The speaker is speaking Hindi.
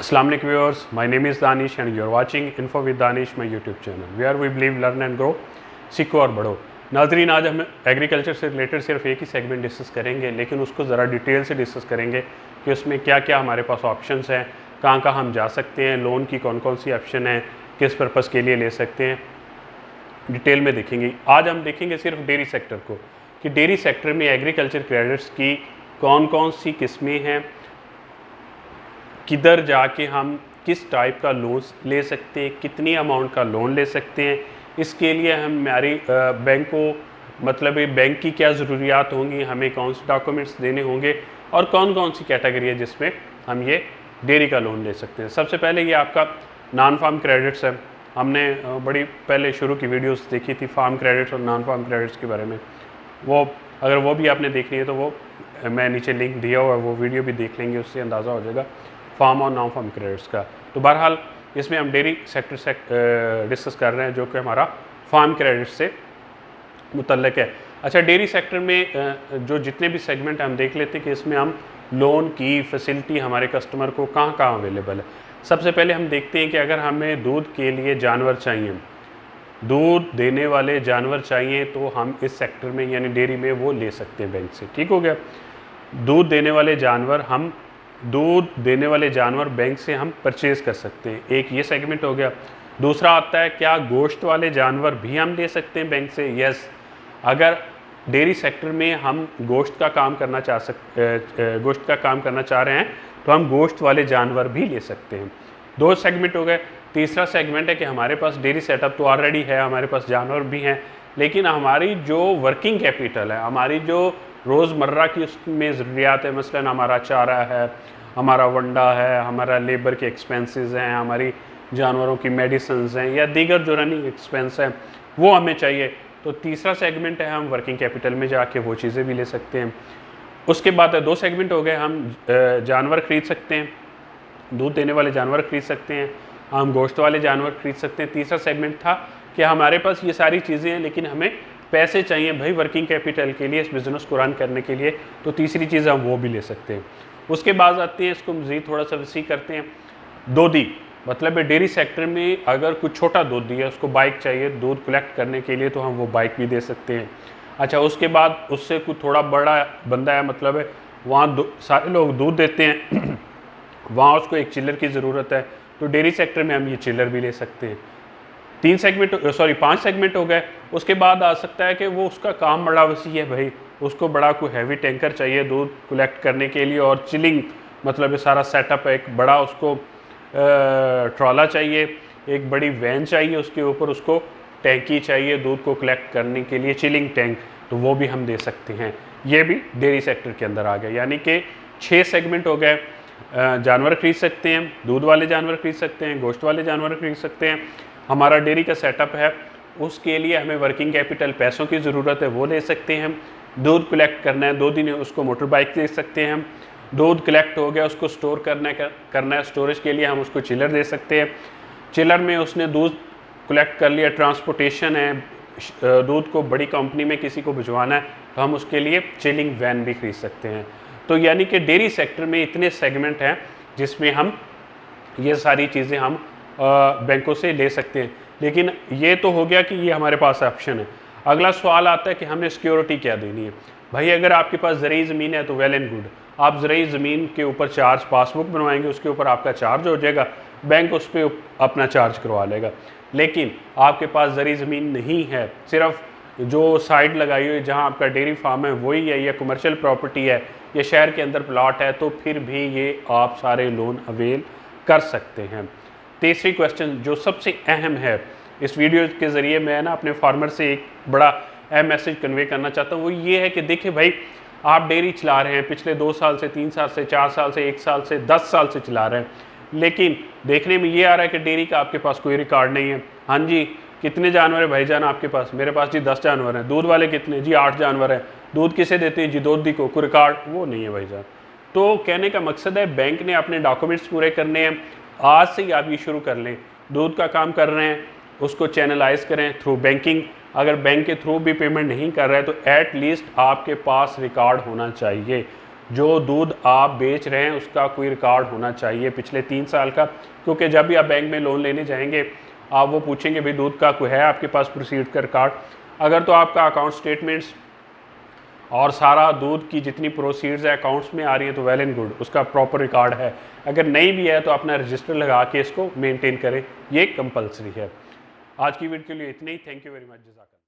Assalamu alaikum viewers, my name is Danish and you are watching Info with Danish, my YouTube channel where we believe learn and grow, सीखो और बढ़ो। नाजरीन, आज हम एग्रीकल्चर से रिलेटेड सिर्फ एक ही सेगमेंट डिस्कस करेंगे, लेकिन उसको ज़रा डिटेल से डिस्कस करेंगे कि उसमें क्या क्या हमारे पास ऑप्शंस हैं, कहाँ कहाँ हम जा सकते हैं, लोन की कौन कौन सी ऑप्शन है, किस पर्पज़ के लिए ले सकते हैं, डिटेल में देखेंगे। आज हम देखेंगे सिर्फ डेयरी सेक्टर को कि डेयरी सेक्टर में एग्रीकल्चर क्रेडिट्स की कौन कौन सी किस्में हैं, किधर जाके हम किस टाइप का लोन ले सकते हैं, कितनी अमाउंट का लोन ले सकते हैं, इसके लिए हमारी बैंक को मतलब बैंक की क्या ज़रूरियात होंगी, हमें कौन से डॉक्यूमेंट्स देने होंगे और कौन कौन सी कैटेगरी है जिसमें हम ये डेयरी का लोन ले सकते हैं। सबसे पहले ये आपका नॉन फार्म क्रेडिट्स है। हमने बड़ी पहले शुरू की वीडियोस देखी थी फार्म क्रेडिट्स और नॉन फार्म क्रेडिट्स के बारे में। वो अगर वो भी आपने देखनी है तो वो मैं नीचे लिंक दिया हुआ है, वो वीडियो भी देख लेंगे, उससे अंदाज़ा हो जाएगा फार्म और नॉन फार्म क्रेडिट्स का। तो बहरहाल इसमें हम डेयरी सेक्टर से डिस्कस कर रहे हैं जो कि हमारा फार्म क्रेडिट से मुतल्लिक है। अच्छा, डेयरी सेक्टर में जो जितने भी सेगमेंट हम देख लेते हैं कि इसमें हम लोन की फैसिलिटी हमारे कस्टमर को कहाँ कहाँ अवेलेबल है। सबसे पहले हम देखते हैं कि अगर हमें दूध के लिए जानवर चाहिए, दूध देने वाले जानवर चाहिए, तो हम इस सेक्टर में यानी डेयरी में वो ले सकते हैं बैंक से। ठीक हो गया। दूध देने वाले जानवर बैंक से हम परचेज़ कर सकते हैं, एक ये सेगमेंट हो गया। दूसरा आता है क्या गोश्त वाले जानवर भी हम ले सकते हैं बैंक से। यस, अगर डेयरी सेक्टर में हम गोश्त का काम करना चाह रहे हैं तो हम गोश्त वाले जानवर भी ले सकते हैं। दो सेगमेंट हो गए। तीसरा सेगमेंट है कि हमारे पास डेयरी सेटअप तो ऑलरेडी है, हमारे पास जानवर भी हैं, लेकिन हमारी जो वर्किंग कैपिटल है, हमारी जो रोज़मर्रा की उसमें ज़रूरियात है, मसलन हमारा चारा है, हमारा वंडा है, हमारा लेबर के एक्सपेंसेस हैं, हमारी जानवरों की मेडिसिन्स हैं या दीगर जो रनिंग एक्सपेंस हैं, वो हमें चाहिए। तो तीसरा सेगमेंट है हम वर्किंग कैपिटल में जाके वो चीज़ें भी ले सकते हैं। उसके बाद दो सेगमेंट हो गए, हम जानवर ख़रीद सकते हैं, दूध देने वाले जानवर ख़रीद सकते हैं, हम गोश्त वाले जानवर ख़रीद सकते हैं। तीसरा सेगमेंट था कि हमारे पास ये सारी चीज़ें हैं लेकिन हमें पैसे चाहिए भाई वर्किंग कैपिटल के लिए, इस बिज़नेस को रन करने के लिए, तो तीसरी चीज़ हम वो भी ले सकते हैं। उसके बाद आते हैं, इसको मज़ीद थोड़ा सा वसी करते हैं, दूधी मतलब डेयरी सेक्टर में अगर कुछ छोटा दूध है, उसको बाइक चाहिए दूध कलेक्ट करने के लिए, तो हम वो बाइक भी दे सकते हैं। अच्छा, उसके बाद उससे कुछ थोड़ा बड़ा बंदा है, मतलब है वहाँ सारे लोग दूध देते हैं वहाँ उसको एक चिल्लर की ज़रूरत है, तो डेयरी सेक्टर में हम ये चिल्लर भी ले सकते हैं। 5 सेगमेंट हो गए। उसके बाद आ सकता है कि वो उसका काम बड़ा वसी है भाई, उसको बड़ा कोई हैवी टैंकर चाहिए दूध कलेक्ट करने के लिए और चिलिंग मतलब ये सारा सेटअप है, एक बड़ा उसको ट्रॉला चाहिए, एक बड़ी वैन चाहिए, उसके ऊपर उसको टैंकी चाहिए दूध को कलेक्ट करने के लिए, चिलिंग टैंक, तो वो भी हम दे सकते हैं। ये भी डेयरी सेक्टर के अंदर आ गए, यानी कि 6 सेगमेंट हो गए। जानवर खरीद सकते हैं, दूध वाले जानवर खरीद सकते हैं, गोश्त वाले जानवर खरीद सकते हैं, हमारा डेयरी का सेटअप है उसके लिए हमें वर्किंग कैपिटल पैसों की ज़रूरत है, वो ले सकते हैं। दूध कलेक्ट करना है 2 दिन, उसको मोटर बाइक दे सकते हैं हम। दूध कलेक्ट हो गया, उसको स्टोर करना है, स्टोरेज के लिए हम उसको चिलर दे सकते हैं। चिलर में उसने दूध कलेक्ट कर लिया, ट्रांसपोर्टेशन है, दूध को बड़ी कंपनी में किसी को भिजवाना है तो हम उसके लिए चिलिंग वैन भी खरीद सकते हैं। तो यानी कि डेयरी सेक्टर में इतने सेगमेंट हैं जिसमें हम ये सारी चीज़ें हम बैंकों से ले सकते हैं। लेकिन ये तो हो गया कि ये हमारे पास ऑप्शन है। अगला सवाल आता है कि हमने सिक्योरिटी क्या देनी है। भाई अगर आपके पास ज़रूरी ज़मीन है तो वेल एंड गुड, आप ज़रूरी ज़मीन के ऊपर चार्ज पासबुक बनवाएंगे, उसके ऊपर आपका चार्ज हो जाएगा, बैंक उस पर अपना चार्ज करवा लेगा। लेकिन आपके पास ज़रूरी ज़मीन नहीं है, सिर्फ जो साइड लगाई हुई जहाँ आपका डेयरी फार्म है वही है, या कमर्शियल प्रॉपर्टी है, या शहर के अंदर प्लॉट है, तो फिर भी ये आप सारे लोन अवेल कर सकते हैं। तीसरी क्वेश्चन जो सबसे अहम है, इस वीडियो के ज़रिए मैं ना अपने फार्मर से एक बड़ा अहम मैसेज कन्वे करना चाहता हूँ, वो ये है कि देखिए भाई, आप डेयरी चला रहे हैं, पिछले 2 साल से, 3 साल से, 4 साल से, 1 साल से, 10 साल से चला रहे हैं, लेकिन देखने में ये आ रहा है कि डेयरी का आपके पास कोई रिकॉर्ड नहीं है। हाँ जी, कितने जानवर है भाईजान आपके पास? मेरे पास जी 10 जानवर हैं। दूध वाले कितने? जी 8 जानवर हैं। दूध किसे देते हैं? जी दूधी को। कोई रिकॉर्ड वो नहीं है भाईजान। तो कहने का मकसद है बैंक ने अपने डॉक्यूमेंट्स पूरे करने हैं, आज से ही आप ये शुरू कर लें। दूध का काम कर रहे हैं, उसको चैनलाइज करें थ्रू बैंकिंग। अगर बैंक के थ्रू भी पेमेंट नहीं कर रहे हैं तो एट लीस्ट आपके पास रिकॉर्ड होना चाहिए। जो दूध आप बेच रहे हैं उसका कोई रिकॉर्ड होना चाहिए पिछले 3 साल का, क्योंकि जब भी आप बैंक में लोन लेने जाएंगे आप वो पूछेंगे भाई दूध का कोई है आपके पास प्रोसीड का रिकॉर्ड। अगर तो आपका अकाउंट स्टेटमेंट्स और सारा दूध की जितनी प्रोसीड्स है अकाउंट्स में आ रही है तो वेल एंड गुड, उसका प्रॉपर रिकॉर्ड है। अगर नहीं भी है तो अपना रजिस्टर लगा के इसको मेंटेन करें, ये कंपलसरी है। आज की वीडियो के लिए इतना ही। Thank you very much. जज़ाकल्लाह।